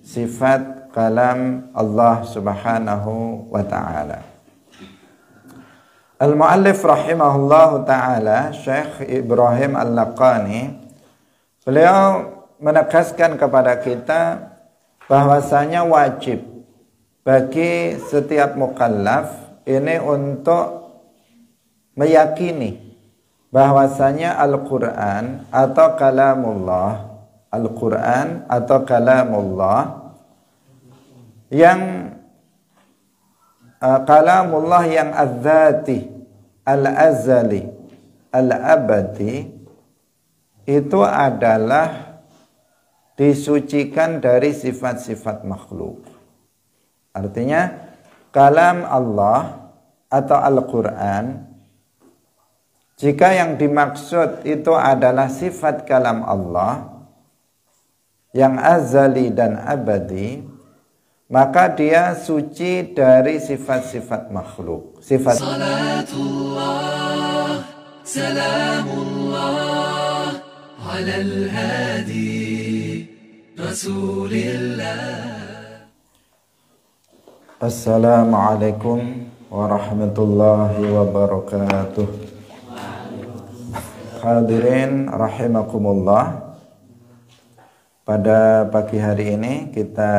sifat kalam Allah Subhanahu wa ta'ala. Al-Muallif rahimahullahu ta'ala, Syekh Ibrahim Al-Laqani, beliau menegaskan kepada kita bahwasanya wajib bagi setiap mukallaf ini untuk meyakini bahwasanya Al-Quran atau kalamullah, Al-Quran atau kalamullah yang kalamullah yang az-zati, al-azali, al-abadi, itu adalah disucikan dari sifat-sifat makhluk. Artinya kalam Allah atau Al-Quran, jika yang dimaksud itu adalah sifat kalam Allah yang azali dan abadi, maka dia suci dari sifat-sifat makhluk. Sifat Salatullah, salamullah, alal hadi, Rasulillah. Assalamualaikum warahmatullahi wabarakatuh. Hadirin rahimakumullah. Pada pagi hari ini kita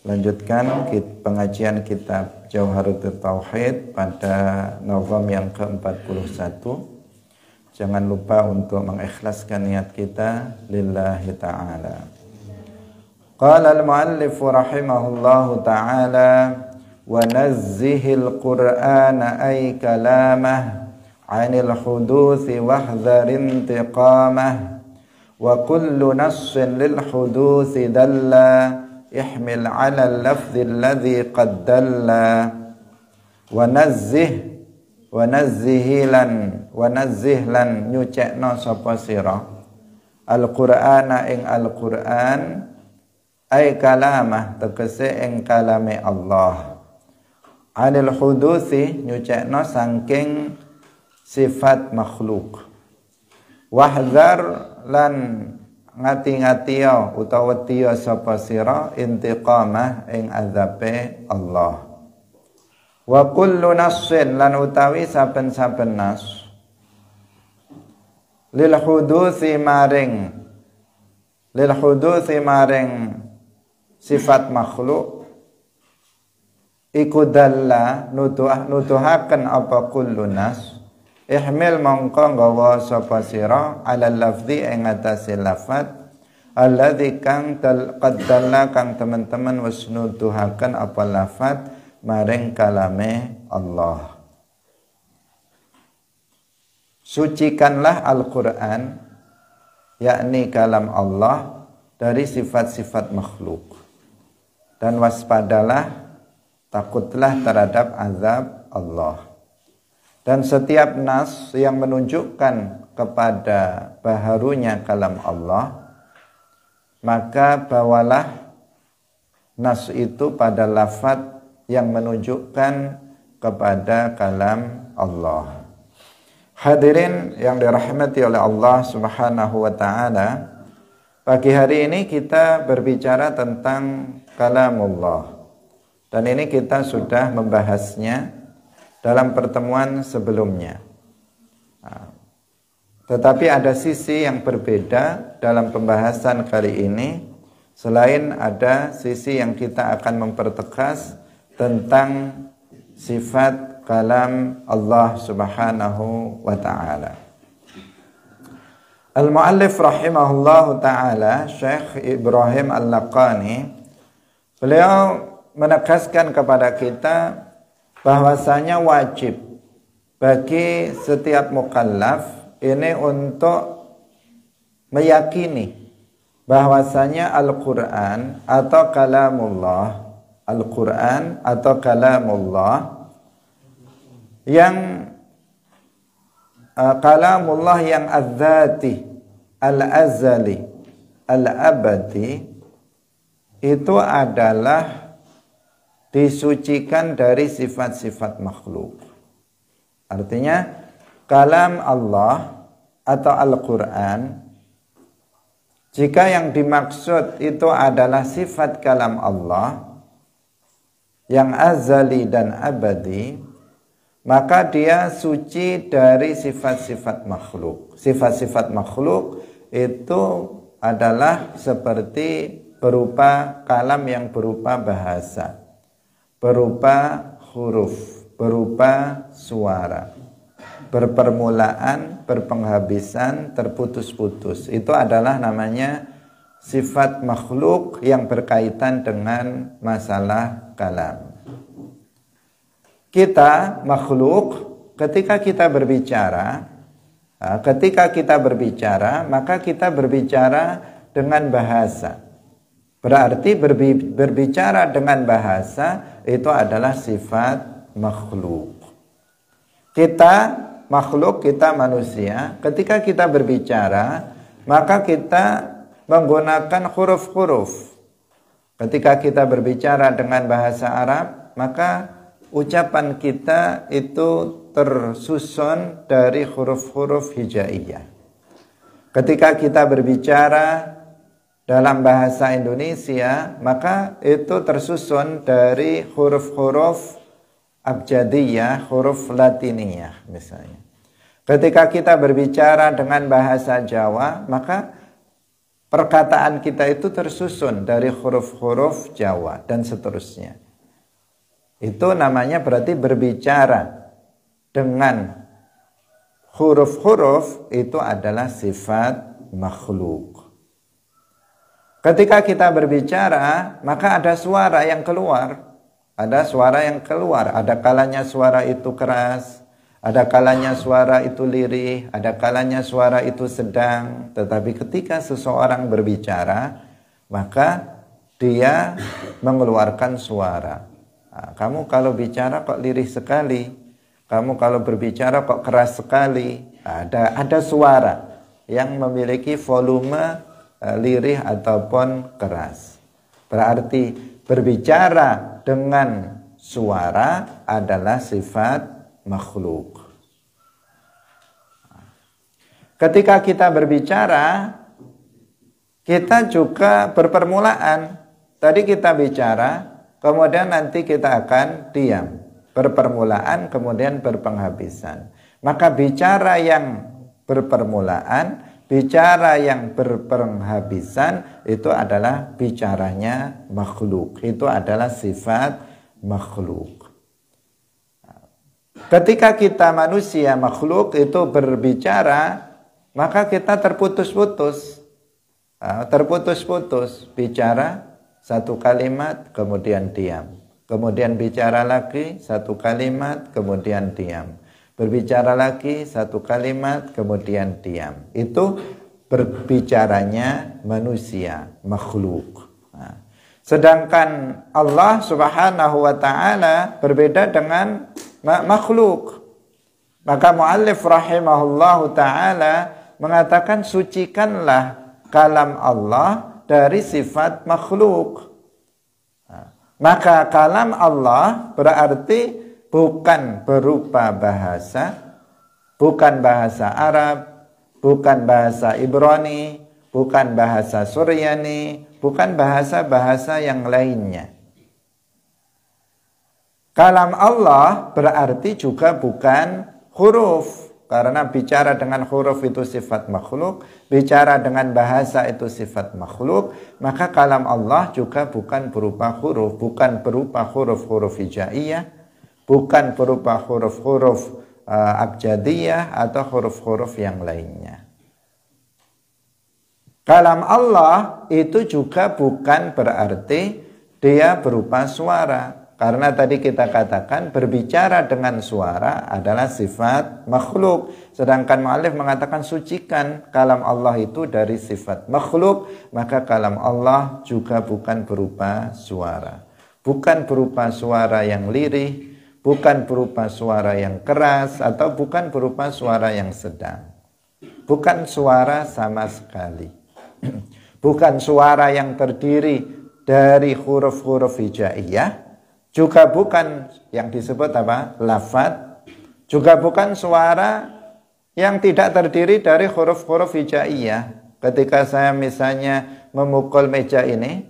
lanjutkan pengajian kitab Jauharatul Tauhid pada nazam yang ke-41. Jangan lupa untuk mengikhlaskan niat kita lillahi ta'ala. Qala al-muallif rahimahullahu ta'ala wa nazzihil qur'ana ay kalamah 'anil huduthi wahdhar intiqamah wa kullu nassin lil huduthi dalla ihmil 'ala al-lafzi alladhi qad dalla wa nazzihlan nyucekno sapa sira al-Qur'ana ing al-Qur'an ay kalamah tegese ing kalame Allah, 'anil hudusi nyucekno saking sifat makhluk, wahdhar lan ngati-ngatiya utawa tiya sapa sira intiqamah ing azabe Allah. Wa kullu nassin lan utawi saben-saben nas lil hudusi maring sifat makhluk iku dalla nuduhaken apa kullu nas ihmil mongko nggawa sapa sira ala lafzi ing atase lafaz alladzi kang qaddalla kang teman-teman wis nuduhaken apa lafaz maring kalame Allah. Sucikanlah Al-Qur'an yakni kalam Allah dari sifat-sifat makhluk, dan waspadalah, takutlah terhadap azab Allah. Dan setiap nas yang menunjukkan kepada baharunya kalam Allah, maka bawalah nas itu pada lafaz yang menunjukkan kepada kalam Allah. Hadirin yang dirahmati oleh Allah Subhanahu wa ta'ala, pagi hari ini kita berbicara tentang kalamullah, dan ini kita sudah membahasnya dalam pertemuan sebelumnya. Tetapi ada sisi yang berbeda dalam pembahasan kali ini, selain ada sisi yang kita akan mempertegas tentang sifat kalam Allah Subhanahu wa ta'ala. Al-Muallif rahimahullahu ta'ala, Syekh Ibrahim Al-Laqani, beliau menegaskan kepada kita bahwasanya wajib bagi setiap mukallaf ini untuk meyakini bahwasanya Al-Quran atau kalamullah, Al-Quran atau kalamullah yang kalamullah yang az-zati, al-azali, al-abadi, itu adalah disucikan dari sifat-sifat makhluk. Artinya kalam Allah atau Al-Quran, Jika yang dimaksud itu adalah sifat kalam Allah yang azali dan abadi, maka dia suci dari sifat-sifat makhluk. Sifat-sifat makhluk itu adalah seperti berupa kalam yang berupa bahasa, berupa huruf, berupa suara, berpermulaan, berpenghabisan, terputus-putus. Itu adalah namanya sifat makhluk yang berkaitan dengan masalah kalam. Kita makhluk ketika kita berbicara, maka kita berbicara dengan bahasa. Berarti berbicara dengan bahasa itu adalah sifat makhluk. Kita makhluk, kita manusia, ketika kita berbicara, maka kita menggunakan huruf-huruf. Ketika kita berbicara dengan bahasa Arab, maka ucapan kita itu tersusun dari huruf-huruf hijaiyah. Ketika kita berbicara dalam bahasa Indonesia, maka itu tersusun dari huruf-huruf abjadiyah, huruf latiniyah misalnya. Ketika kita berbicara dengan bahasa Jawa, maka perkataan kita itu tersusun dari huruf-huruf Jawa dan seterusnya. Itu namanya berarti berbicara dengan huruf-huruf itu adalah sifat makhluk. Ketika kita berbicara, maka ada suara yang keluar. Ada suara yang keluar. Ada kalanya suara itu keras, ada kalanya suara itu lirih, ada kalanya suara itu sedang. Tetapi ketika seseorang berbicara, maka dia mengeluarkan suara. Nah, kamu kalau bicara kok lirih sekali, kamu kalau berbicara kok keras sekali. Ada suara yang memiliki volume lirih ataupun keras. Berarti berbicara dengan suara adalah sifat makhluk. Ketika kita berbicara, kita juga berpermulaan. Tadi kita bicara, kemudian nanti kita akan diam. Berpermulaan, kemudian berpenghabisan. Maka bicara yang berpermulaan, bicara yang berpenghabisan itu adalah bicaranya makhluk. Itu adalah sifat makhluk. Ketika kita manusia makhluk itu berbicara, maka kita terputus-putus. Terputus-putus. Bicara satu kalimat, kemudian diam. Kemudian bicara lagi satu kalimat, kemudian diam. Berbicara lagi satu kalimat, kemudian diam. Itu berbicaranya manusia, makhluk. Sedangkan Allah subhanahu wa ta'ala berbeda dengan makhluk. Maka muallif rahimahullahu ta'ala mengatakan sucikanlah kalam Allah dari sifat makhluk. Maka kalam Allah berarti bukan berupa bahasa, bukan bahasa Arab, bukan bahasa Ibrani, bukan bahasa Suryani, bukan bahasa-bahasa yang lainnya. Kalam Allah berarti juga bukan huruf, karena bicara dengan huruf itu sifat makhluk, bicara dengan bahasa itu sifat makhluk, maka kalam Allah juga bukan berupa huruf, bukan berupa huruf-huruf hijaiyah, bukan berupa huruf-huruf abjadiyah atau huruf-huruf yang lainnya. Kalam Allah itu juga bukan berarti dia berupa suara. Karena tadi kita katakan berbicara dengan suara adalah sifat makhluk. Sedangkan mu'allif mengatakan sucikan kalam Allah itu dari sifat makhluk. Maka kalam Allah juga bukan berupa suara. Bukan berupa suara yang lirih, bukan berupa suara yang keras, atau bukan berupa suara yang sedang. Bukan suara sama sekali. Bukan suara yang terdiri dari huruf-huruf hijaiyah, juga bukan yang disebut apa? Lafaz, juga bukan suara yang tidak terdiri dari huruf-huruf hijaiyah. Ketika saya misalnya memukul meja ini,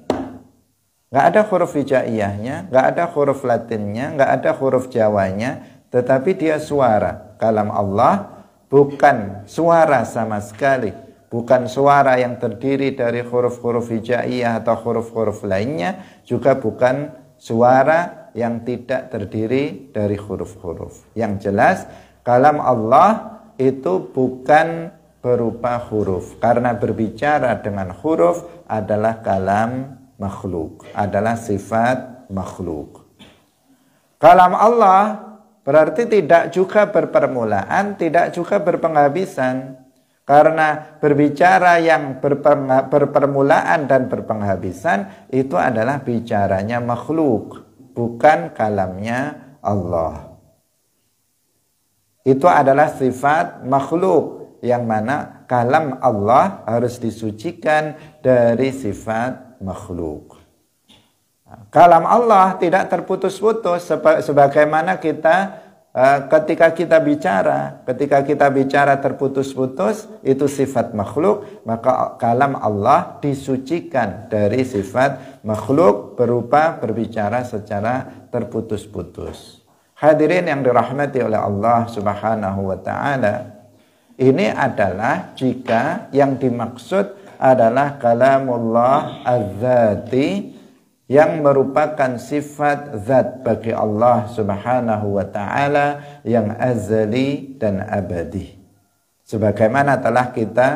nggak ada huruf hijaiyahnya, nggak ada huruf latinnya, nggak ada huruf jawanya, tetapi dia suara. Kalam Allah bukan suara sama sekali, bukan suara yang terdiri dari huruf-huruf hijaiyah atau huruf-huruf lainnya, juga bukan suara yang tidak terdiri dari huruf-huruf. Yang jelas, kalam Allah itu bukan berupa huruf, karena berbicara dengan huruf adalah kalam makhluk, adalah sifat makhluk. Kalam Allah berarti tidak juga berpermulaan, tidak juga berpenghabisan, karena berbicara yang berpermulaan dan berpenghabisan itu adalah bicaranya makhluk, bukan kalamnya Allah. Itu adalah sifat makhluk, yang mana kalam Allah harus disucikan dari sifat makhluk. Kalam Allah tidak terputus-putus sebagaimana kita ketika kita bicara terputus-putus, itu sifat makhluk, maka kalam Allah disucikan dari sifat makhluk berupa berbicara secara terputus-putus. Hadirin yang dirahmati oleh Allah Subhanahu wa taala, ini adalah jika yang dimaksud adalah kalamullah az-zati yang merupakan sifat zat bagi Allah Subhanahu wa taala yang azali dan abadi, sebagaimana telah kita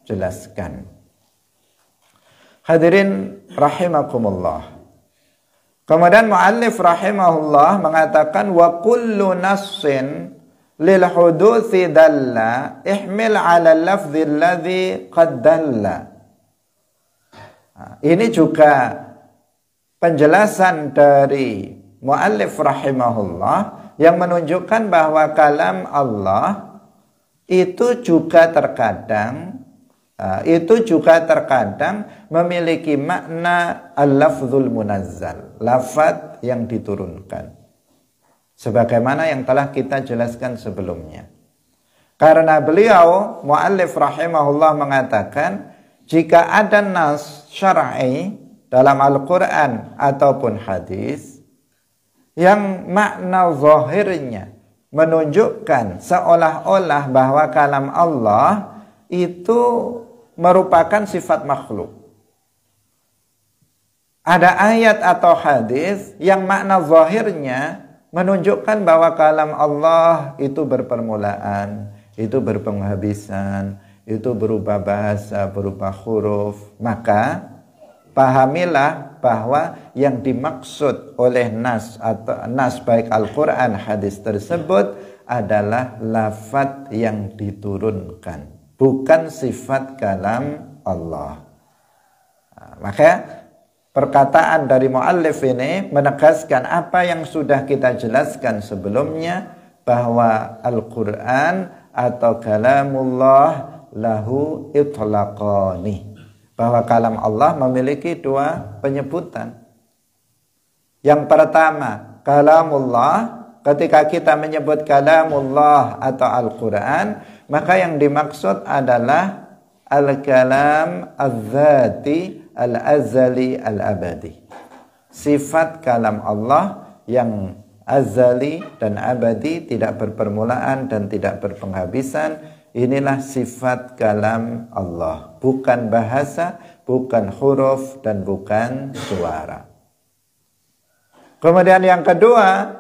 jelaskan. Hadirin rahimakumullah. Kemudian muallif rahimahullah mengatakan wa kullu nassin lil huduthi dalla ihmil ala lafzi alladhi qad dalla. Ini juga penjelasan dari muallif rahimahullah yang menunjukkan bahwa kalam Allah itu juga terkadang memiliki makna al-lafzul munazzal, lafaz yang diturunkan, sebagaimana yang telah kita jelaskan sebelumnya. Karena beliau muallif rahimahullah mengatakan jika ada nas syar'i dalam Al-Quran ataupun hadis yang makna zahirnya menunjukkan seolah-olah bahwa kalam Allah itu merupakan sifat makhluk. Ada ayat atau hadis yang makna zahirnya menunjukkan bahwa kalam Allah itu berpermulaan, itu berpenghabisan, itu berupa bahasa, berupa huruf. Maka pahamilah bahwa yang dimaksud oleh nas atau nas baik Al-Quran hadis tersebut adalah lafaz yang diturunkan, bukan sifat kalam Allah. Maka perkataan dari muallif ini menegaskan apa yang sudah kita jelaskan sebelumnya, bahwa Al-Quran atau kalamullah lahu itlaqani, bahwa kalam Allah memiliki dua penyebutan. Yang pertama, kalamullah, ketika kita menyebut kalamullah atau Al-Quran, maka yang dimaksud adalah al-kalam az-zati al-azali al-abadi, sifat kalam Allah yang azali dan abadi, tidak berpermulaan dan tidak berpenghabisan. Inilah sifat kalam Allah, bukan bahasa, bukan huruf, dan bukan suara. Kemudian yang kedua,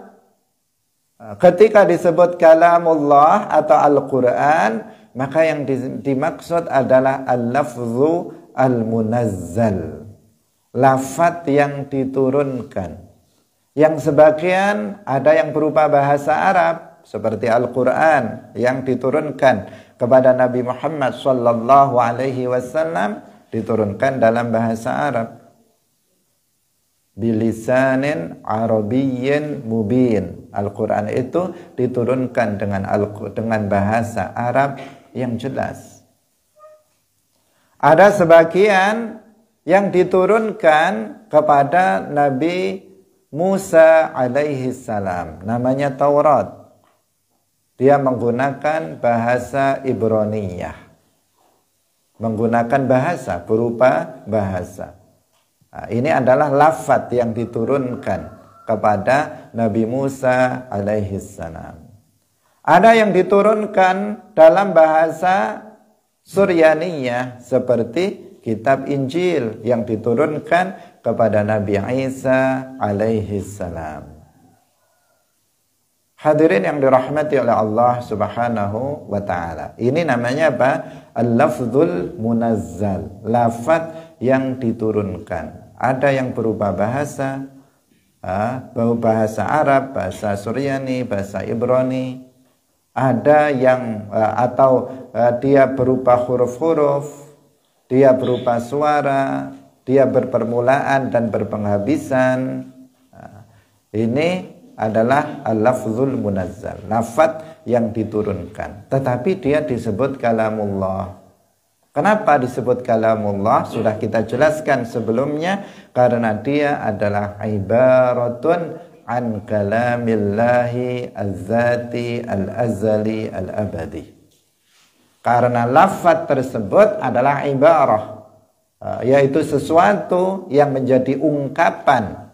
ketika disebut kalamullah atau Al-Quran, maka yang dimaksud adalah al-lafzu al-munazzal, lafaz yang diturunkan, yang sebagian ada yang berupa bahasa Arab seperti Al-Quran yang diturunkan kepada Nabi Muhammad sallallahu alaihi wasallam, diturunkan dalam bahasa Arab, bilisanin arabiyyin mubin. Al-Quran itu diturunkan dengan bahasa Arab yang jelas. Ada sebagian yang diturunkan kepada Nabi Musa alaihi salam, namanya Taurat. Dia menggunakan bahasa Ibraniyah. menggunakan bahasa, berupa bahasa. Nah, ini adalah lafaz yang diturunkan kepada Nabi Musa alaihissalam. Ada yang diturunkan dalam bahasa Suryaniyah seperti kitab Injil yang diturunkan kepada Nabi Isa alaihissalam. Hadirin yang dirahmati oleh Allah Subhanahu wa taala. Ini namanya apa? Al-lafzul munazzal, lafaz yang diturunkan. Ada yang berupa bahasa, bahasa Arab, bahasa Suryani, bahasa Ibrani. Ada yang dia berupa huruf-huruf, dia berupa suara, dia berpermulaan dan berpenghabisan. Ini adalah al-lafzul munazzal, lafaz yang diturunkan. Tetapi dia disebut kalamullah. Kenapa disebut kalamullah? Sudah kita jelaskan sebelumnya, karena dia adalah ibaratun an kalamillahi az-zati al-azali al-abadi. Karena lafaz tersebut adalah ibarah, yaitu sesuatu yang menjadi ungkapan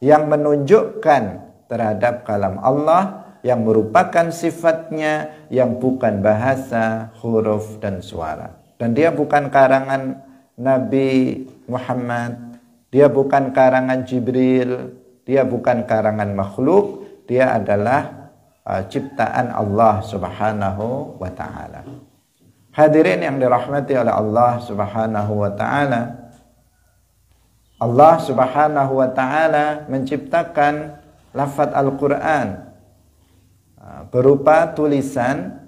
yang menunjukkan terhadap kalam Allah yang merupakan sifatnya yang bukan bahasa, huruf dan suara. Dan dia bukan karangan Nabi Muhammad, dia bukan karangan Jibril, dia bukan karangan makhluk, dia adalah ciptaan Allah Subhanahu wa taala. Hadirin yang dirahmati oleh Allah Subhanahu wa taala, Allah Subhanahu wa taala menciptakan lafaz Al-Qur'an berupa tulisan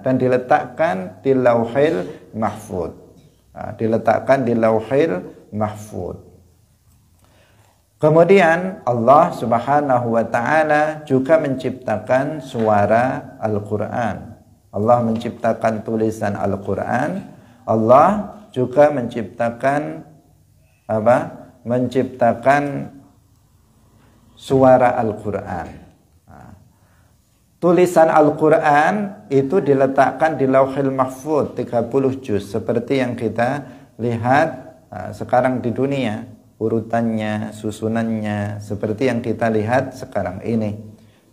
dan diletakkan di Lauhil Mahfuz. Kemudian Allah Subhanahu wa taala juga menciptakan suara Al-Qur'an. Allah menciptakan tulisan Al-Qur'an. Allah juga menciptakan menciptakan suara Al-Qur'an. Tulisan Al-Qur'an itu diletakkan di Lauhil Mahfuz 30 juz seperti yang kita lihat sekarang di dunia, urutannya, susunannya seperti yang kita lihat sekarang ini.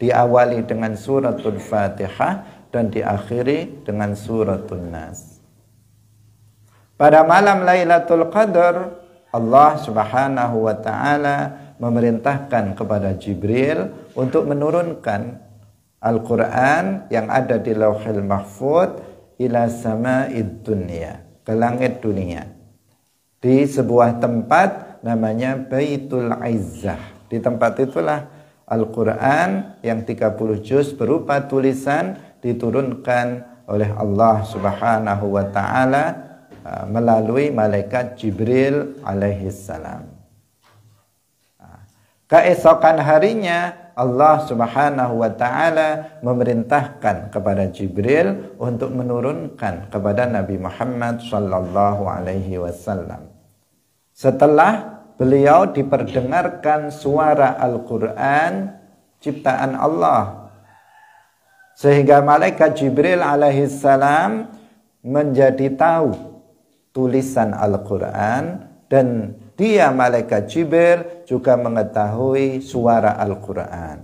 Diawali dengan suratul Fatihah dan diakhiri dengan suratul Nas. Pada malam Lailatul Qadar, Allah Subhanahu wa taala memerintahkan kepada Jibril untuk menurunkan Al-Qur'an yang ada di Lauhil Mahfuz ila sama'id dunya, ke langit dunia. Di sebuah tempat namanya Baitul Izzah. Di tempat itulah Al-Qur'an yang 30 juz berupa tulisan diturunkan oleh Allah Subhanahu wa taala melalui malaikat Jibril alaihissalam. Keesokan harinya Allah Subhanahu wa taala memerintahkan kepada Jibril untuk menurunkan kepada Nabi Muhammad sallallahu alaihi wasallam. Setelah beliau diperdengarkan suara Al-Qur'an ciptaan Allah, sehingga malaikat Jibril alaihissalam menjadi tahu tulisan Al-Qur'an, dan dia malaikat Jibril juga mengetahui suara Al-Qur'an.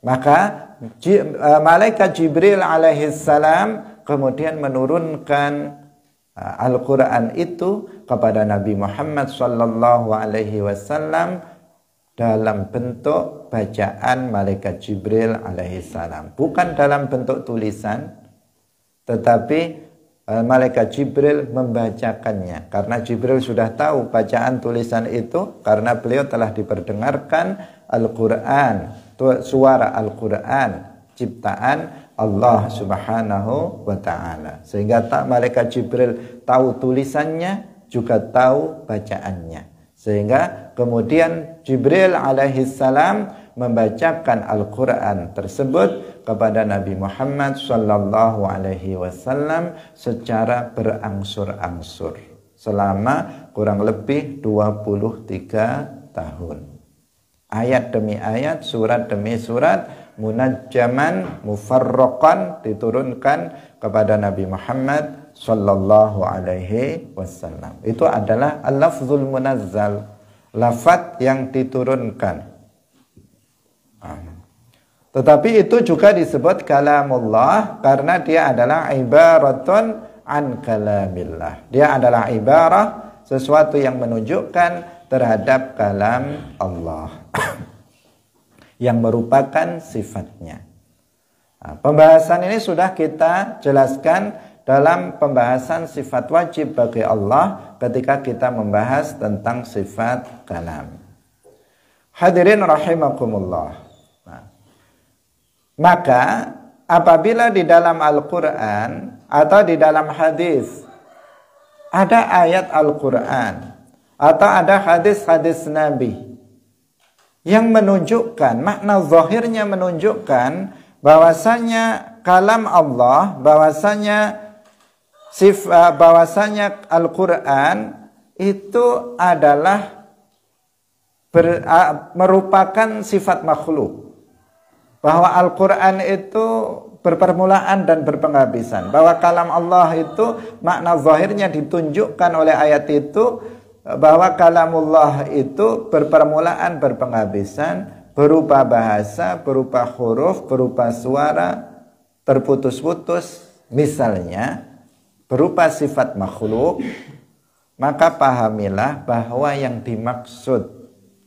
Maka malaikat Jibril alaihissalam kemudian menurunkan Al-Qur'an itu kepada Nabi Muhammad sallallahu alaihi wasallam dalam bentuk bacaan malaikat Jibril alaihissalam, bukan dalam bentuk tulisan, tetapi malaikat Jibril membacakannya, karena Jibril sudah tahu bacaan tulisan itu karena beliau telah diperdengarkan Al-Qur'an, suara Al-Qur'an ciptaan Allah Subhanahu wa taala, sehingga malaikat Jibril tahu tulisannya juga tahu bacaannya, sehingga kemudian Jibril alaihissalam membacakan Al-Qur'an tersebut kepada Nabi Muhammad sallallahu alaihi wasallam secara berangsur-angsur selama kurang lebih 23 tahun. Ayat demi ayat, surat demi surat, munajjaman mufarraqan diturunkan kepada Nabi Muhammad sallallahu alaihi wasallam. Itu adalah al-lafzul munazzal, lafaz yang diturunkan. Tetapi itu juga disebut kalamullah karena dia adalah ibaratun an kalamillah. Dia adalah ibarah, sesuatu yang menunjukkan terhadap kalam Allah yang merupakan sifatnya. Nah, pembahasan ini sudah kita jelaskan dalam pembahasan sifat wajib bagi Allah ketika kita membahas tentang sifat kalam. Hadirin rahimakumullah. Nah, maka apabila di dalam Al-Quran atau di dalam hadis ada ayat Al-Quran atau ada hadis-hadis Nabi yang menunjukkan, makna zahirnya menunjukkan bahwasanya kalam Allah, bahwasanya Al-Quran itu adalah merupakan sifat makhluk, bahwa Al-Quran itu berpermulaan dan berpenghabisan, bahwa kalam Allah itu makna zahirnya ditunjukkan oleh ayat itu, bahwa kalamullah itu berpermulaan berpenghabisan, berupa bahasa, berupa huruf, berupa suara, terputus-putus, misalnya berupa sifat makhluk, maka pahamilah bahwa yang dimaksud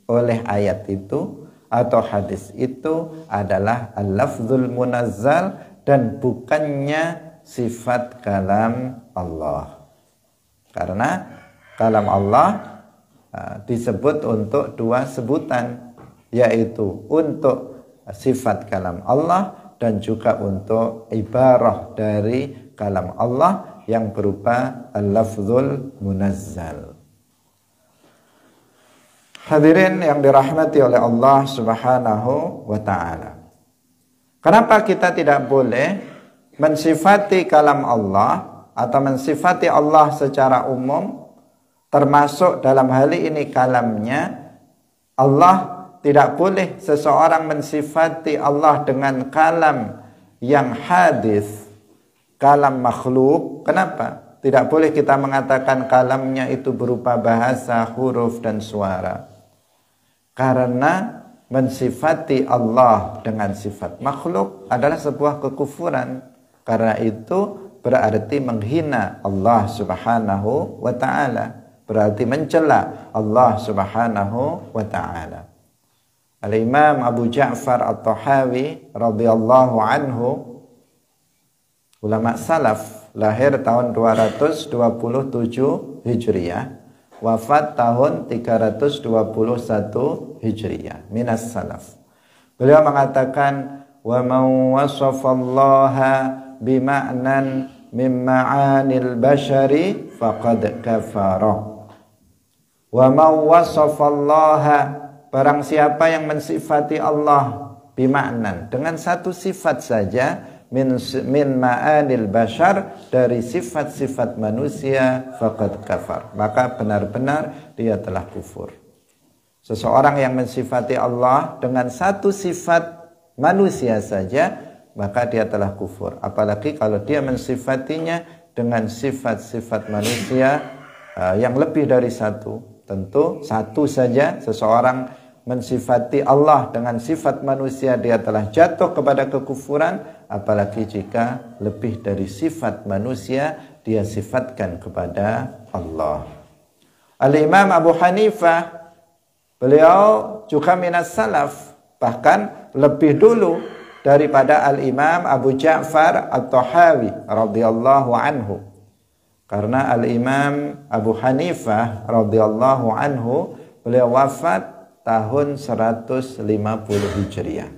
oleh ayat itu atau hadis itu adalah al-lafzul munazzal dan bukannya sifat kalam Allah. Karena kalam Allah disebut untuk dua sebutan, yaitu untuk sifat kalam Allah dan juga untuk ibarah dari kalam Allah yang berupa al-lafzul munazzal. Hadirin yang dirahmati oleh Allah Subhanahu wa ta'ala. Kenapa kita tidak boleh mensifati kalam Allah atau mensifati Allah secara umum, termasuk dalam hal ini kalamnya Allah? Tidak boleh seseorang mensifati Allah dengan kalam yang hadis, kalam makhluk. Kenapa? Tidak boleh kita mengatakan kalamnya itu berupa bahasa, huruf, dan suara. Karena mensifati Allah dengan sifat makhluk adalah sebuah kekufuran. Karena itu berarti menghina Allah Subhanahu wa ta'ala. Berarti mencela Allah Subhanahu wa ta'ala. Al-Imam Abu Ja'far At-Tahawi radhiyallahu anhu, ulama salaf, lahir tahun 227 Hijriah, wafat tahun 321 Hijriah, minas salaf. Beliau mengatakan, wa man wasafallaha bima'nan min ma'anil bashari faqad kafara. Wa man wasafallaha, barang siapa yang mensifati Allah bima'nan, dengan satu sifat saja, min ma'anil bashar, dari sifat-sifat manusia, faqad kafar, maka benar-benar dia telah kufur. Seseorang yang mensifati Allah dengan satu sifat manusia saja, maka dia telah kufur. Apalagi kalau dia mensifatinya dengan sifat-sifat manusia yang lebih dari satu. Tentu satu saja seseorang mensifati Allah dengan sifat manusia, dia telah jatuh kepada kekufuran. Apalagi jika lebih dari sifat manusia dia sifatkan kepada Allah. Al-Imam Abu Hanifah, beliau juga minas salaf, bahkan lebih dulu daripada Al-Imam Abu Ja'far At-Tahawi radhiyallahu anhu. Karena Al-Imam Abu Hanifah radhiyallahu anhu, beliau wafat tahun 150 Hijriah.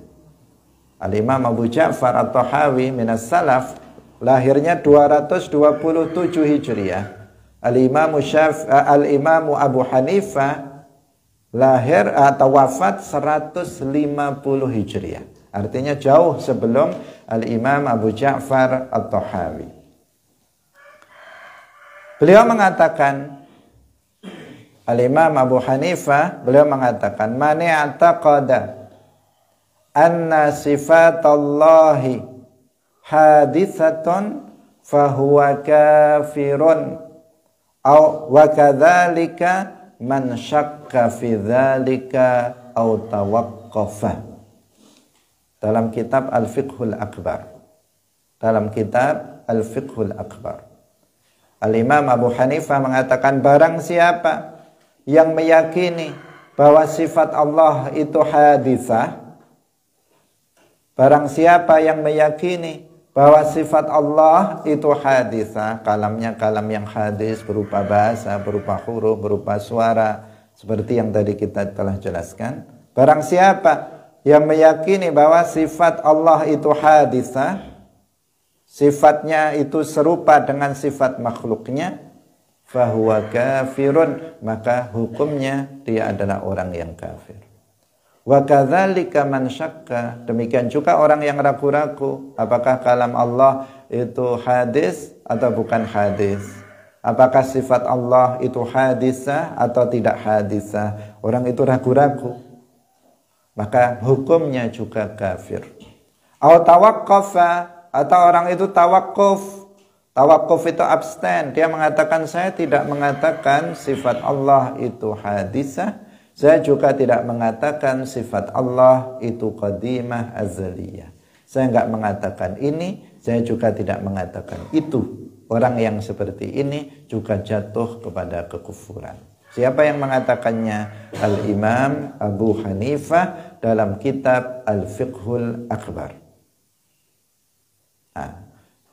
Al-Imam Abu Ja'far At-Tahawi minas salaf, lahirnya 227 Hijriah. Al-Imam Abu Hanifah lahir atau wafat 150 Hijriah. Artinya jauh sebelum Al-Imam Abu Ja'far At-Tahawi. Beliau mengatakan, Al-Imam Abu Hanifah, beliau mengatakan, man i'taqada anna sifatallahi haditsatun fahuwa kafirun au wa kadzalika man syakka fi dzalika au tawaqqafa. Dalam kitab Al-Fiqhul Akbar. Dalam kitab Al-Fiqhul Akbar. Al-Imam Abu Hanifah mengatakan barang siapa yang meyakini bahwa sifat Allah itu hadisah, barang siapa yang meyakini bahwa sifat Allah itu hadisah, kalamnya kalam yang hadis, berupa bahasa, berupa huruf, berupa suara, seperti yang tadi kita telah jelaskan. Barang siapa yang meyakini bahwa sifat Allah itu hadisah, sifatnya itu serupa dengan sifat makhluknya, fahuwa kafirun, maka hukumnya dia adalah orang yang kafir. Wa kadzalika man syakka, demikian juga orang yang ragu-ragu apakah kalam Allah itu hadis atau bukan hadis, apakah sifat Allah itu hadisah atau tidak hadisah. Orang itu ragu-ragu, maka hukumnya juga kafir. Au tawaqqafa, atau orang itu tawakuf. Tawakuf itu abstain, dia mengatakan saya tidak mengatakan sifat Allah itu hadisah, saya juga tidak mengatakan sifat Allah itu qadimah azaliyah. Saya enggak mengatakan ini, saya juga tidak mengatakan itu. Orang yang seperti ini juga jatuh kepada kekufuran. Siapa yang mengatakannya? Al-Imam Abu Hanifah dalam kitab Al-Fiqhul Akbar. Nah,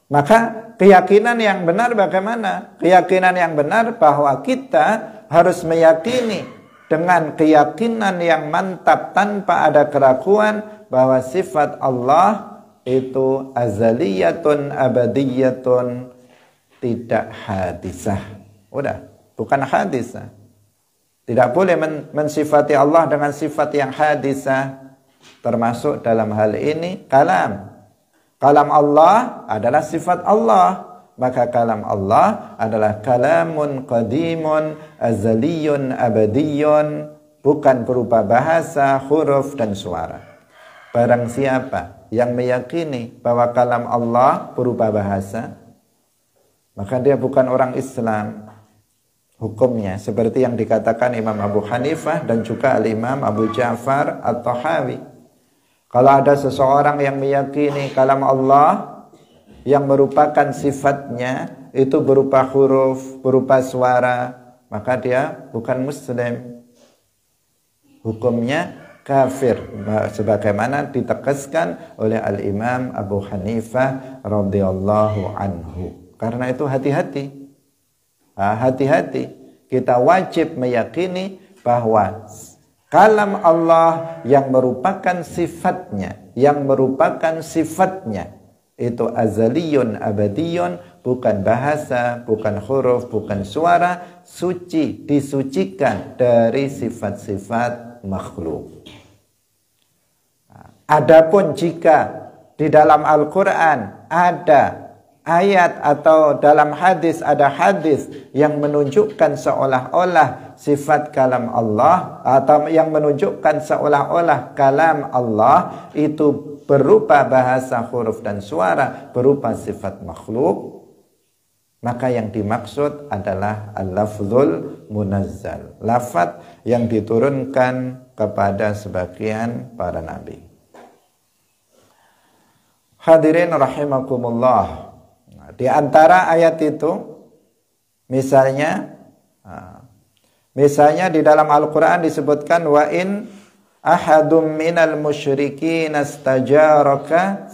maka keyakinan yang benar bagaimana? Keyakinan yang benar bahwa kita harus meyakini dengan keyakinan yang mantap tanpa ada keraguan bahwa sifat Allah itu azaliyatun abadiyatun, tidak hadisah. Udah, bukan hadisah. Tidak boleh mensifati Allah dengan sifat yang hadisah. Termasuk dalam hal ini kalam. Kalam Allah adalah sifat Allah. Maka kalam Allah adalah kalamun qadimun azaliyun abadiyun, bukan berupa bahasa, huruf dan suara. Barang siapa yang meyakini bahwa kalam Allah berupa bahasa, maka dia bukan orang Islam. Hukumnya seperti yang dikatakan Imam Abu Hanifah dan juga Al-Imam Abu Ja'far At-Tahawi. Kalau ada seseorang yang meyakini kalam Allah yang merupakan sifatnya itu berupa huruf, berupa suara, maka dia bukan muslim. Hukumnya kafir, sebagaimana ditegaskan oleh Al-Imam Abu Hanifah radhiyallahu anhu. Karena itu hati-hati. Hati-hati. Kita wajib meyakini bahwa kalam Allah yang merupakan sifatnya, itu azaliyun abadiyun, bukan bahasa, bukan huruf, bukan suara, suci, disucikan dari sifat-sifat makhluk. Adapun jika di dalam Al-Quran ada ayat atau dalam hadis ada hadis yang menunjukkan seolah-olah sifat kalam Allah, atau yang menunjukkan seolah-olah kalam Allah itu berupa bahasa, huruf dan suara, berupa sifat makhluk, maka yang dimaksud adalah al-lafzul munazzal, lafaz yang diturunkan kepada sebagian para nabi. Hadirin rahimakumullah. Di antara ayat itu misalnya di dalam Al-Quran disebutkan wa in ahadum minal musyrikin astajaraka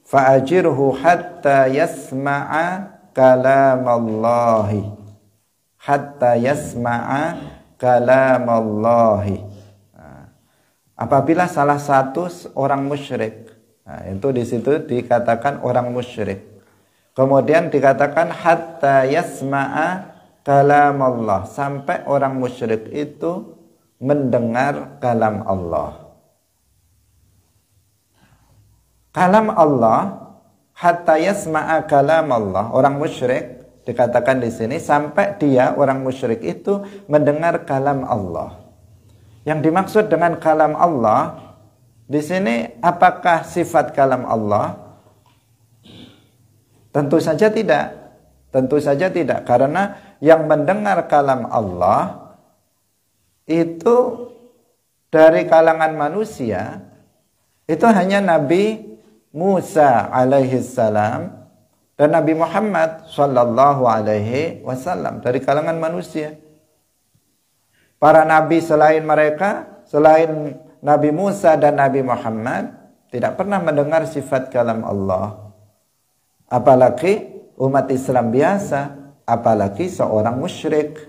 fa'ajirhu hatta yasma'a kalamallahi apabila salah satu orang musyrik, itu di situ dikatakan orang musyrik, kemudian dikatakan hatta yasma'a kalamallah, sampai orang musyrik itu mendengar kalam Allah. Kalam Allah, hatta yasma'a kalamallah, orang musyrik dikatakan di sini sampai dia orang musyrik itu mendengar kalam Allah. Yang dimaksud dengan kalam Allah di sini apakah sifat kalam Allah Tentu saja tidak. Tentu saja tidak. Karena yang mendengar kalam Allah itu dari kalangan manusia itu hanya Nabi Musa alaihi salam dan Nabi Muhammad sallallahu alaihi wasallam, dari kalangan manusia. Para nabi selain mereka, selain Nabi Musa dan Nabi Muhammad, tidak pernah mendengar sifat kalam Allah. Apalagi umat Islam biasa, apalagi seorang musyrik.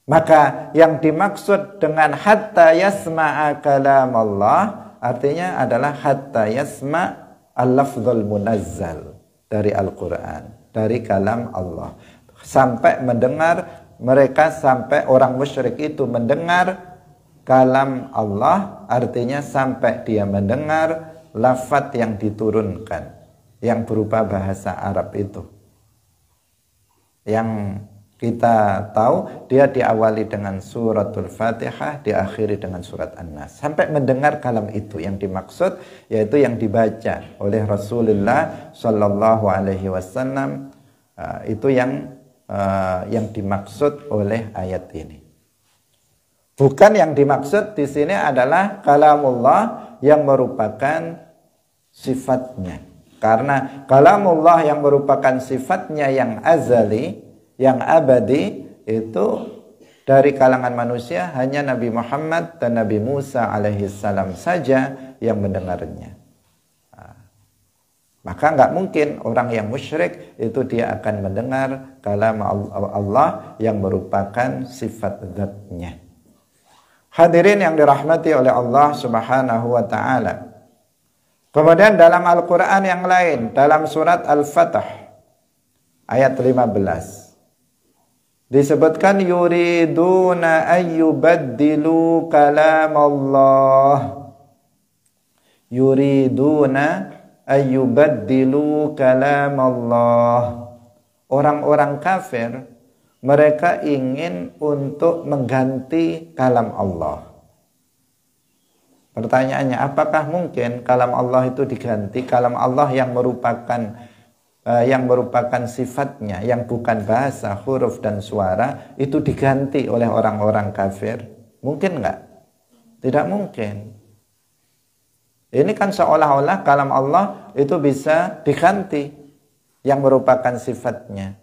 Maka yang dimaksud dengan hatta yasma'a kalam Allah artinya adalah hatta yasma' al-lafzul munazzal dari Al-Quran, dari kalam Allah. Sampai mendengar, mereka sampai orang musyrik itu mendengar kalam Allah, artinya sampai dia mendengar lafaz yang diturunkan, yang berupa bahasa Arab itu. Yang kita tahu dia diawali dengan suratul Fatihah, diakhiri dengan surat An-Nas. Sampai mendengar kalam itu, yang dimaksud yaitu yang dibaca oleh Rasulullah sallallahu alaihi wasallam, itu yang dimaksud oleh ayat ini. Bukan yang dimaksud di sini adalah kalamullah yang merupakan sifatnya. Karena kalamullah yang merupakan sifatnya yang azali, yang abadi, itu dari kalangan manusia hanya Nabi Muhammad dan Nabi Musa alaihi salam saja yang mendengarnya. Maka nggak mungkin orang yang musyrik itu dia akan mendengar kalam Allah yang merupakan sifat zatnya. Hadirin yang dirahmati oleh Allah subhanahu wa ta'ala. Kemudian dalam Al-Quran yang lain, dalam surat Al-Fatah ayat 15 disebutkan yuriduna ayyubaddilu kalam Allah. Yuriduna ayyubaddilu kalam Allah. Orang-orang kafir, mereka ingin untuk mengganti kalam Allah. Pertanyaannya, apakah mungkin kalam Allah itu diganti? Kalam Allah yang merupakan sifatnya, yang bukan bahasa, huruf dan suara, itu diganti oleh orang-orang kafir? Mungkin enggak? Tidak mungkin. Ini kan seolah-olah kalam Allah itu bisa diganti, yang merupakan sifatnya.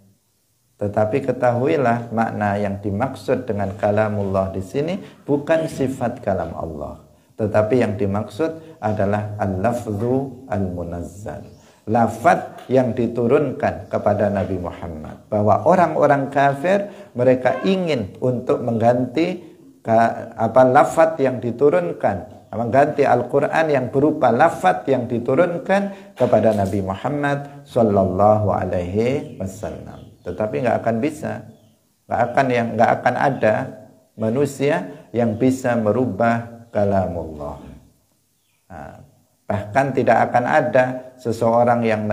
Tetapi ketahuilah, makna yang dimaksud dengan kalamullah di sini bukan sifat kalam Allah, tetapi yang dimaksud adalah al-lafzu al-munazzal, lafaz yang diturunkan kepada Nabi Muhammad. Bahwa orang-orang kafir mereka ingin untuk mengganti lafaz yang diturunkan, mengganti Al-Quran yang berupa lafaz yang diturunkan kepada Nabi Muhammad sallallahu alaihi wasallam. Tetapi nggak akan bisa, nggak akan ada manusia yang bisa merubah kalamullah. Bahkan tidak akan ada seseorang yang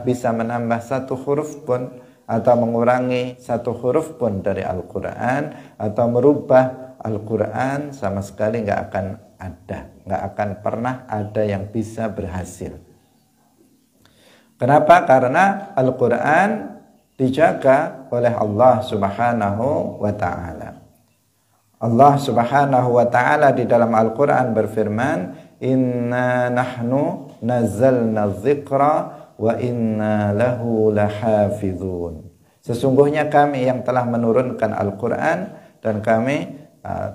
bisa menambah satu huruf pun atau mengurangi satu huruf pun dari Al-Quran atau merubah Al-Quran, sama sekali nggak akan ada, nggak akan pernah ada yang bisa berhasil. Kenapa? Karena Al-Quran dijaga oleh Allah subhanahu wa ta'ala. Allah subhanahu wa ta'ala di dalam Al-Quran berfirman, inna nahnu nazzalna dzikra wa inna lahu lahafizun. Sesungguhnya kami yang telah menurunkan Al-Quran dan kami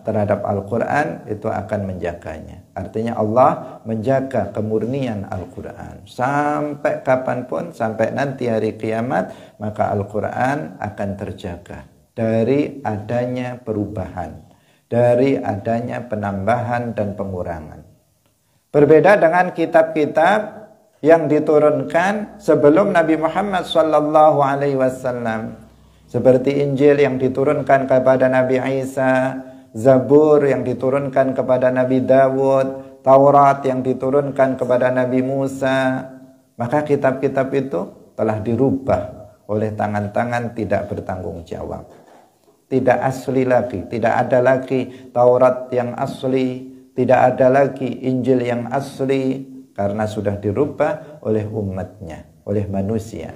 terhadap Al-Quran itu akan menjaganya. Artinya Allah menjaga kemurnian Al-Quran sampai kapanpun, sampai nanti hari kiamat, maka Al-Quran akan terjaga dari adanya perubahan, dari adanya penambahan dan pengurangan. Berbeda dengan kitab-kitab yang diturunkan sebelum Nabi Muhammad SAW, seperti Injil yang diturunkan kepada Nabi Isa, Zabur yang diturunkan kepada Nabi Dawud, Taurat yang diturunkan kepada Nabi Musa. Maka kitab-kitab itu telah dirubah oleh tangan-tangan tidak bertanggung jawab. Tidak asli lagi, tidak ada lagi Taurat yang asli, tidak ada lagi Injil yang asli, karena sudah dirubah oleh umatnya. oleh manusia.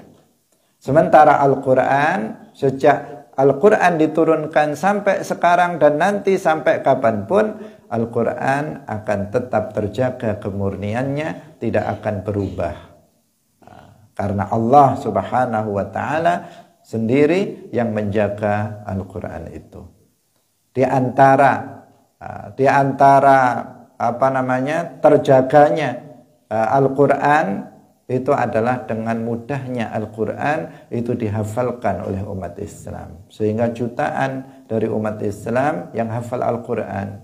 Sementara Al-Quran, sejak Al-Quran diturunkan sampai sekarang dan nanti sampai kapanpun, Al-Quran akan tetap terjaga kemurniannya, tidak akan berubah. Karena Allah Subhanahu wa Ta'ala sendiri yang menjaga Al-Quran itu. Di antara terjaganya Al-Quran itu adalah dengan mudahnya Al-Quran itu dihafalkan oleh umat Islam. Sehingga jutaan dari umat Islam yang hafal Al-Quran.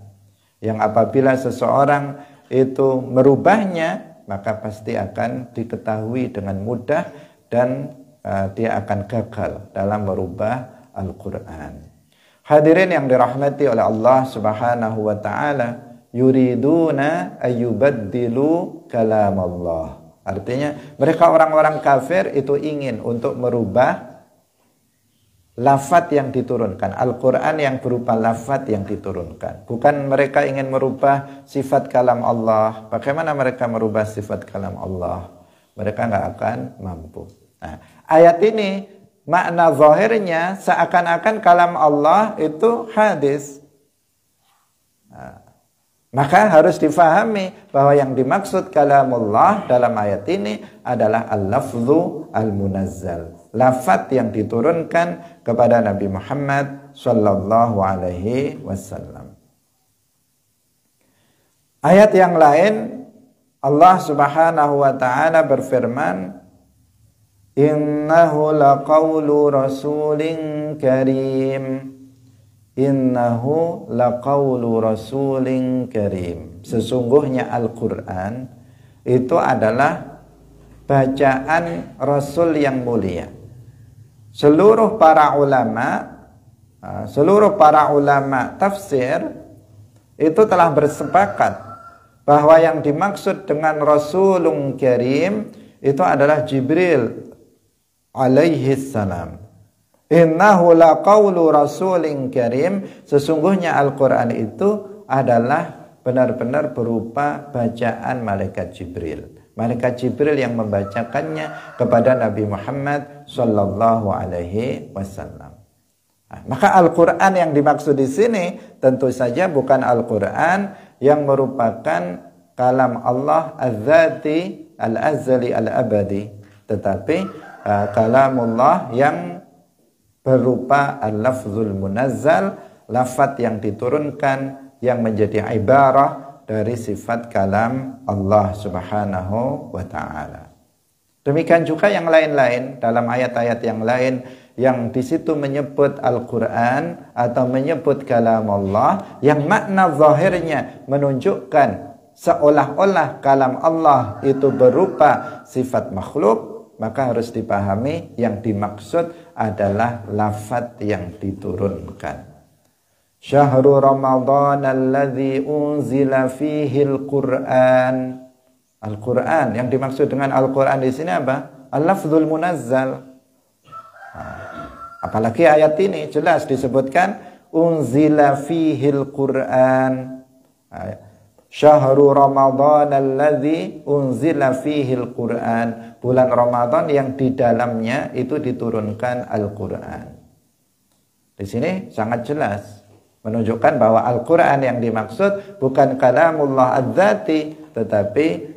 Yang apabila seseorang itu merubahnya, maka pasti akan diketahui dengan mudah dan dia akan gagal dalam merubah Al-Quran. Hadirin yang dirahmati oleh Allah Subhanahu wa Ta'ala, yuriduna ayyubaddilu kalam Allah. Artinya mereka orang-orang kafir itu ingin untuk merubah lafaz yang diturunkan, Al-Quran yang berupa lafaz yang diturunkan. Bukan mereka ingin merubah sifat kalam Allah. Bagaimana mereka merubah sifat kalam Allah? Mereka nggak akan mampu. Nah, ayat ini makna zahirnya seakan-akan kalam Allah itu hadis. Maka harus difahami bahwa yang dimaksud kalamullah dalam ayat ini adalah al-lafzu al-munazzal. Lafaz yang diturunkan kepada Nabi Muhammad sallallahu alaihi wasallam. Ayat yang lain Allah Subhanahu wa Ta'ala berfirman, innahu laqawlu rasulin karim. Innahu laqawlu rasulin karim. Sesungguhnya Al-Quran itu adalah bacaan Rasul yang mulia. Seluruh para ulama tafsir itu telah bersepakat bahwa yang dimaksud dengan Rasulun Karim itu adalah Jibril alaihi salam. Innahu laqawlu rasulin karim. Sesungguhnya Al-Quran itu adalah benar-benar berupa bacaan malaikat Jibril. Malaikat Jibril yang membacakannya kepada Nabi Muhammad sallallahu alaihi wasallam. Maka Al-Quran yang dimaksud di sini tentu saja bukan Al-Quran yang merupakan kalam Allah az-zati al-azali al-abadi, tetapi kalamullah yang berupa al-lafzul munazzal, lafaz yang diturunkan yang menjadi ibarah dari sifat kalam Allah Subhanahu wa Ta'ala. Demikian juga yang lain-lain dalam ayat-ayat yang lain yang di situ menyebut Al-Quran atau menyebut kalam Allah yang makna zahirnya menunjukkan seolah-olah kalam Allah itu berupa sifat makhluk, maka harus dipahami yang dimaksud adalah lafaz yang diturunkan. Syahrul Ramadan alladzi unzila fihi al-Qur'an. Al-Quran, yang dimaksud dengan Al-Quran di sini apa? Al-lafzul munazzal. Apalagi ayat ini jelas disebutkan unzila fihi al-Qur'an. Syahrul Ramadan alladzi unzila fihi al-Qur'an. Bulan Ramadan yang di dalamnya itu diturunkan Al-Quran. Di sini sangat jelas menunjukkan bahwa Al-Quran yang dimaksud bukan kalamullah az-zati, tetapi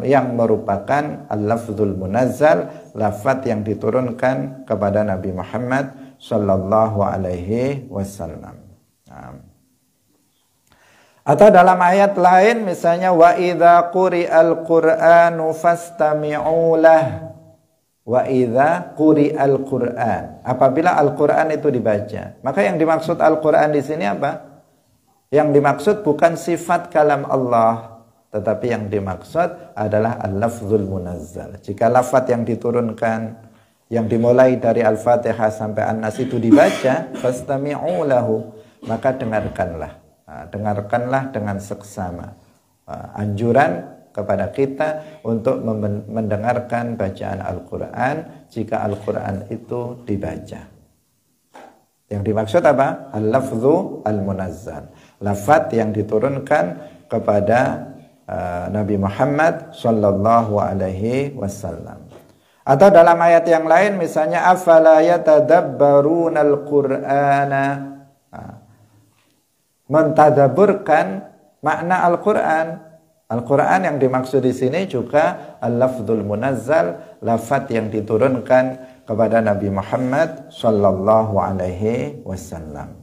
yang merupakan al-lafzul munazzal, lafaz yang diturunkan kepada Nabi Muhammad sallallahu alaihi wasallam. Atau dalam ayat lain misalnya wa idza quri'al qur'anu fastami'u lah. Wa idza quri'al qur'an. Apabila Al-Qur'an itu dibaca, maka yang dimaksud Al-Qur'an di sini apa? Yang dimaksud bukan sifat kalam Allah, tetapi yang dimaksud adalah al-lafzul munazzal. Jika lafaz yang diturunkan yang dimulai dari Al-Fatihah sampai An-Nas itu dibaca, fastami'u lahu, maka dengarkanlah. Dengarkanlah dengan seksama. Anjuran kepada kita untuk mendengarkan bacaan Al-Quran jika Al-Quran itu dibaca. Yang dimaksud apa? Al-lafzu al-munazzal. Lafaz yang diturunkan kepada Nabi Muhammad sallallahu alaihi wasallam. Atau dalam ayat yang lain misalnya afala yatadabbarunal Qur'ana. Mentadabburkan makna Al-Qur'an. Al-Qur'an yang dimaksud di sini juga al-lafdzul munazzal, lafaz yang diturunkan kepada Nabi Muhammad sallallahu alaihi wasallam.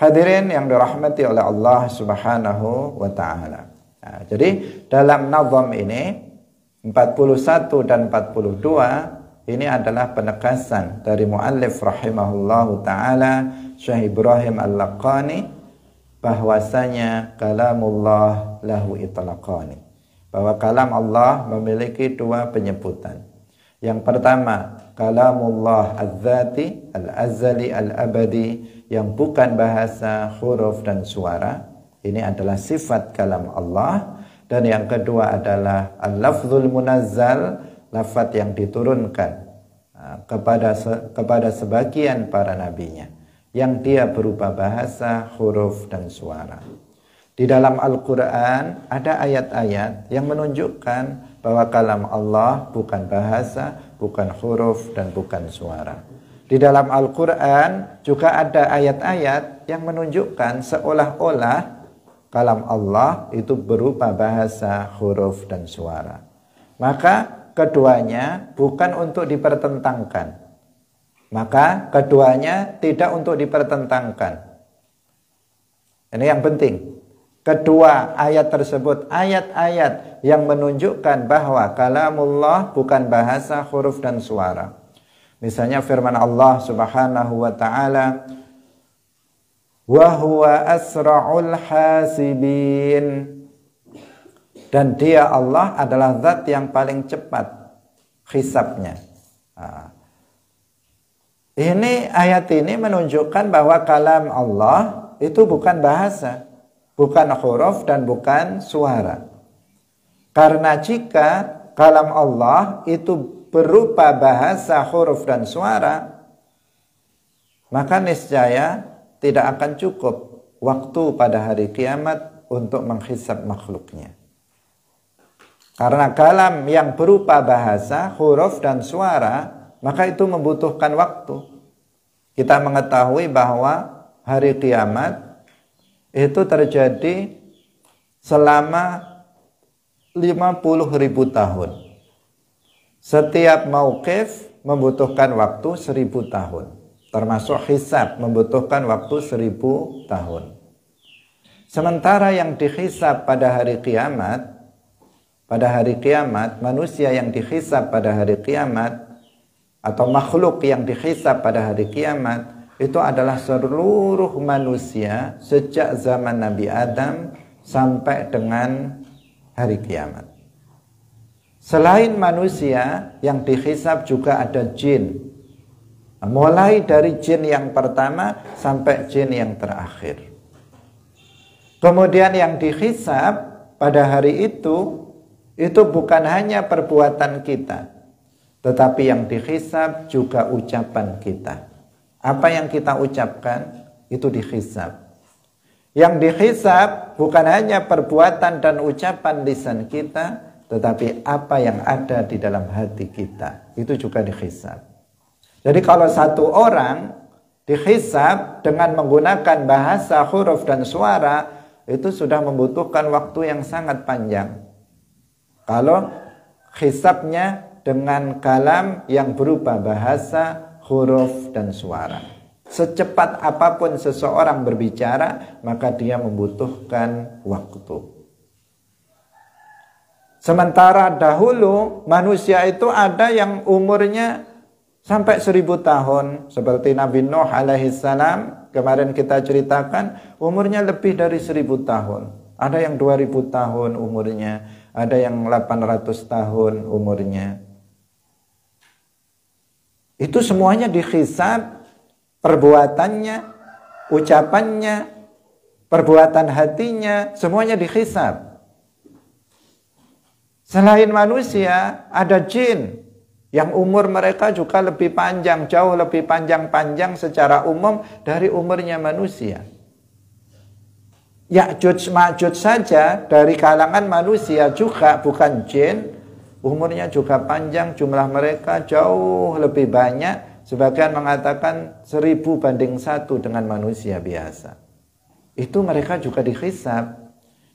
Hadirin yang dirahmati oleh Allah Subhanahu wa taala. Jadi dalam nazam ini 41 dan 42 ini adalah penegasan dari muallif rahimahullahu taala Syekh Ibrahim Al-Laqani bahwasanya kalamullah lahu itlaqani, bahwa kalam Allah memiliki dua penyebutan. Yang pertama kalamullah az-zati al-azali al-abadi, yang bukan bahasa huruf dan suara. Ini adalah sifat kalam Allah. Dan yang kedua adalah al-lafzul munazzal, lafaz yang diturunkan kepada sebagian para nabinya, yang dia berupa bahasa, huruf, dan suara. Di dalam Al-Quran ada ayat-ayat yang menunjukkan bahwa kalam Allah bukan bahasa, bukan huruf, dan bukan suara. Di dalam Al-Quran juga ada ayat-ayat yang menunjukkan seolah-olah kalam Allah itu berupa bahasa, huruf, dan suara. Maka keduanya bukan untuk dipertentangkan. Maka keduanya tidak untuk dipertentangkan. Ini yang penting. Kedua ayat tersebut, ayat-ayat yang menunjukkan bahwa kalamullah bukan bahasa, huruf, dan suara. Misalnya firman Allah Subhanahu wa taala, wa huwa asra'ul hasibin, dan dia Allah adalah zat yang paling cepat hisabnya. Ini ayat ini menunjukkan bahwa kalam Allah itu bukan bahasa, bukan huruf, dan bukan suara. Karena jika kalam Allah itu berupa bahasa, huruf, dan suara, maka niscaya tidak akan cukup waktu pada hari kiamat untuk menghisab makhluknya. Karena kalam yang berupa bahasa, huruf, dan suara, maka itu membutuhkan waktu. Kita mengetahui bahwa hari kiamat itu terjadi selama 50.000 tahun. Setiap mauqif membutuhkan waktu 1000 tahun. Termasuk hisab membutuhkan waktu 1000 tahun. Sementara yang dihisab pada hari kiamat, manusia yang dihisab pada hari kiamat, atau makhluk yang dihisab pada hari kiamat, itu adalah seluruh manusia sejak zaman Nabi Adam sampai dengan hari kiamat. Selain manusia yang dihisab juga ada jin. Mulai dari jin yang pertama sampai jin yang terakhir. Kemudian yang dihisab pada hari itu bukan hanya perbuatan kita, tetapi yang dihisab juga ucapan kita. Apa yang kita ucapkan itu dihisab. Yang dihisab bukan hanya perbuatan dan ucapan lisan kita, tetapi apa yang ada di dalam hati kita itu juga dihisab. Jadi kalau satu orang dihisab dengan menggunakan bahasa, huruf, dan suara, itu sudah membutuhkan waktu yang sangat panjang. Kalau hisabnya dengan kalam yang berupa bahasa, huruf, dan suara. Secepat apapun seseorang berbicara, maka dia membutuhkan waktu. Sementara dahulu manusia itu ada yang umurnya sampai 1000 tahun. Seperti Nabi Nuh alaihissalam, kemarin kita ceritakan, umurnya lebih dari 1000 tahun. Ada yang 2000 tahun umurnya, ada yang 800 tahun umurnya. Itu semuanya dihisab, perbuatannya, ucapannya, perbuatan hatinya, semuanya dihisab. Selain manusia, ada jin yang umur mereka juga lebih panjang, jauh lebih panjang secara umum dari umurnya manusia. Ya'juj Ma'juj saja dari kalangan manusia juga, bukan jin, umurnya juga panjang, jumlah mereka jauh lebih banyak. Sebagian mengatakan 1000 banding 1 dengan manusia biasa. Itu mereka juga dihisab.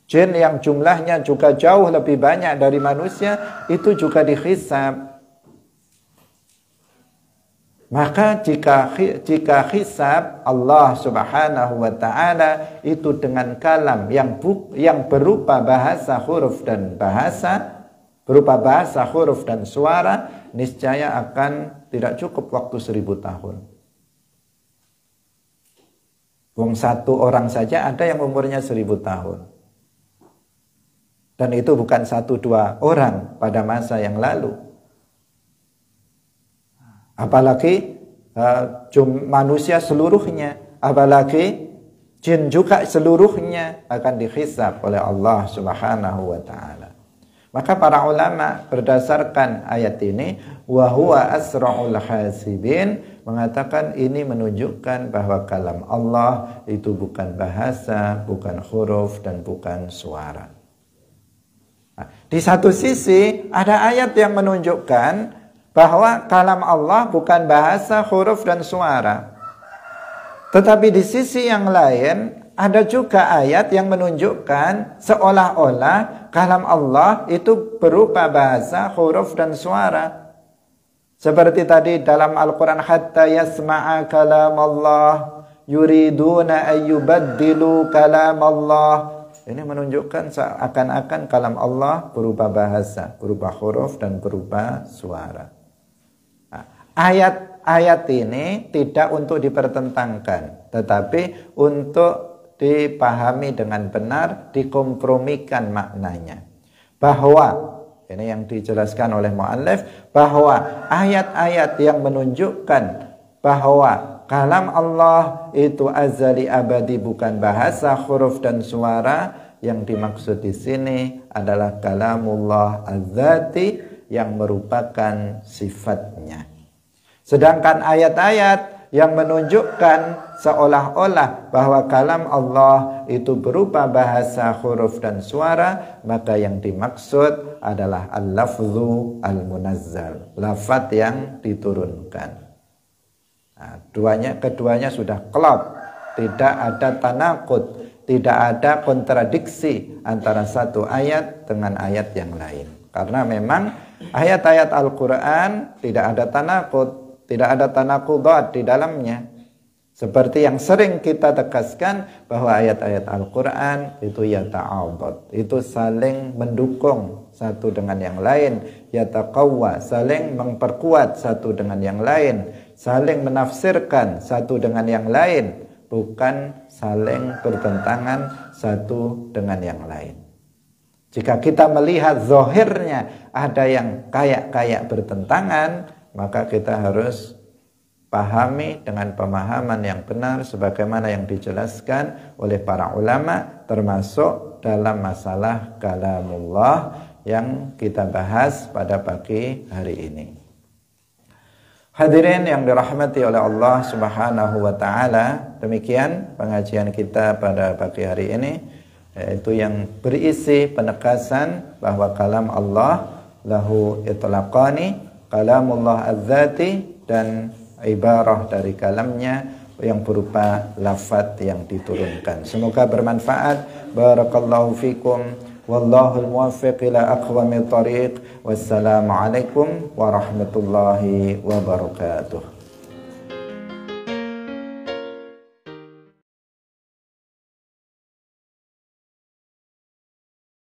Jin yang jumlahnya juga jauh lebih banyak dari manusia, itu juga dihisab. Maka jika hisab Allah Subhanahu wa ta'ala itu dengan kalam yang berupa bahasa huruf dan suara, niscaya akan tidak cukup waktu 1000 tahun. Wong satu orang saja ada yang umurnya 1000 tahun. Dan itu bukan 1-2 orang pada masa yang lalu. Apalagi manusia seluruhnya, apalagi jin juga seluruhnya akan dihisab oleh Allah Subhanahu wa ta'ala. Maka para ulama berdasarkan ayat ini, wa huwa asra'ul hasibin, mengatakan ini menunjukkan bahwa kalam Allah itu bukan bahasa, bukan huruf, dan bukan suara. Di satu sisi ada ayat yang menunjukkan bahwa kalam Allah bukan bahasa, huruf, dan suara. Tetapi di sisi yang lain ada juga ayat yang menunjukkan seolah-olah kalam Allah itu berupa bahasa, huruf, dan suara. Seperti tadi dalam Al-Quran, hatta yasma'a kalam Allah yuriduna ayyubaddilu kalam Allah. Ini menunjukkan seakan-akan kalam Allah berupa bahasa, berupa huruf, dan berupa suara. Ayat-ayat ini tidak untuk dipertentangkan, tetapi untuk dipahami dengan benar, dikompromikan maknanya. Bahwa, ini yang dijelaskan oleh mu'allif, bahwa ayat-ayat yang menunjukkan bahwa kalam Allah itu azali abadi, bukan bahasa, huruf, dan suara. Yang dimaksud di sini adalah kalamullah az-zati yang merupakan sifatnya. Sedangkan ayat-ayat yang menunjukkan seolah-olah bahwa kalam Allah itu berupa bahasa, huruf, dan suara, maka yang dimaksud adalah al-lafzu al-munazzal, lafaz yang diturunkan. Nah, keduanya sudah klop, tidak ada tanakut, tidak ada kontradiksi antara satu ayat dengan ayat yang lain. Karena memang ayat-ayat Al-Quran tidak ada tanakut, tidak ada tanakudat di dalamnya. Seperti yang sering kita tegaskan bahwa ayat-ayat Al-Quran itu yata'adad, itu saling mendukung satu dengan yang lain, yataqawwa, saling memperkuat satu dengan yang lain, saling menafsirkan satu dengan yang lain, bukan saling bertentangan satu dengan yang lain. Jika kita melihat zahirnya ada yang kayak bertentangan, maka kita harus pahami dengan pemahaman yang benar sebagaimana yang dijelaskan oleh para ulama, termasuk dalam masalah kalamullah yang kita bahas pada pagi hari ini. Hadirin yang dirahmati oleh Allah Subhanahu wa ta'ala, demikian pengajian kita pada pagi hari ini, yaitu yang berisi penekasan bahwa kalam Allah lahu itlaqani, kalamullah az-zati, dan ibarah dari kalamnya yang berupa lafaz yang diturunkan. Semoga bermanfaat. Barakallahu fikum. Wallahul muwaffiq ila aqwamit thariq. Wassalamu alaikum warahmatullahi wabarakatuh.